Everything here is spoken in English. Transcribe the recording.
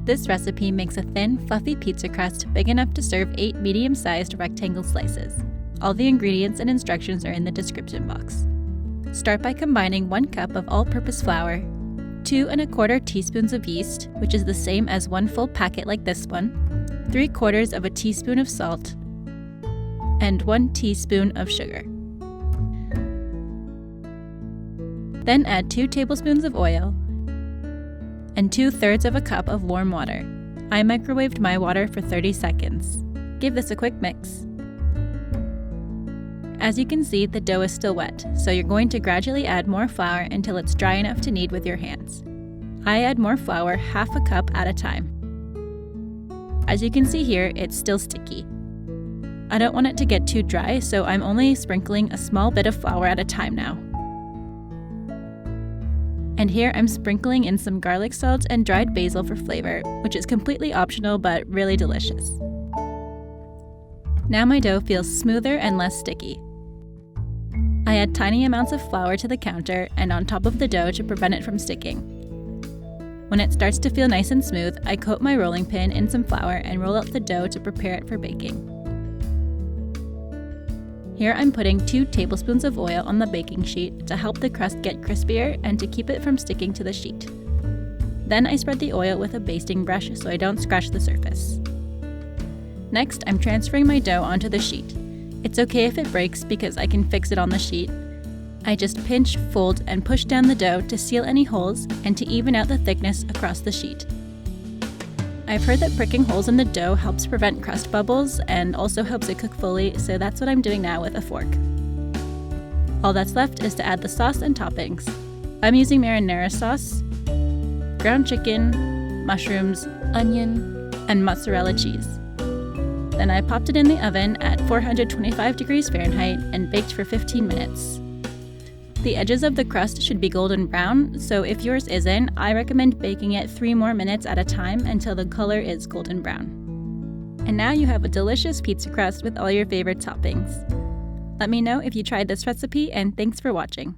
This recipe makes a thin, fluffy pizza crust big enough to serve 8 medium-sized rectangle slices. All the ingredients and instructions are in the description box. Start by combining 1 cup of all-purpose flour, 2 1/4 teaspoons of yeast, which is the same as 1 full packet like this one, 3/4 of a teaspoon of salt, and 1 teaspoon of sugar. Then add 2 tablespoons of oil and 2/3 of a cup of warm water. I microwaved my water for 30 seconds. Give this a quick mix. As you can see, the dough is still wet, so you're going to gradually add more flour until it's dry enough to knead with your hands. I add more flour, half a cup at a time. As you can see here, it's still sticky. I don't want it to get too dry, so I'm only sprinkling a small bit of flour at a time now. And here I'm sprinkling in some garlic salt and dried basil for flavor, which is completely optional but really delicious. Now my dough feels smoother and less sticky. I add tiny amounts of flour to the counter and on top of the dough to prevent it from sticking. When it starts to feel nice and smooth, I coat my rolling pin in some flour and roll out the dough to prepare it for baking. Here I'm putting 2 tablespoons of oil on the baking sheet to help the crust get crispier and to keep it from sticking to the sheet. Then I spread the oil with a basting brush so I don't scratch the surface. Next, I'm transferring my dough onto the sheet. It's okay if it breaks because I can fix it on the sheet. I just pinch, fold, and push down the dough to seal any holes and to even out the thickness across the sheet. I've heard that pricking holes in the dough helps prevent crust bubbles and also helps it cook fully, so that's what I'm doing now with a fork. All that's left is to add the sauce and toppings. I'm using marinara sauce, ground chicken, mushrooms, onion, and mozzarella cheese. Then I popped it in the oven at 425 degrees Fahrenheit and baked for 15 minutes. The edges of the crust should be golden brown, so if yours isn't, I recommend baking it 3 more minutes at a time until the color is golden brown. And now you have a delicious pizza crust with all your favorite toppings. Let me know if you tried this recipe, and thanks for watching.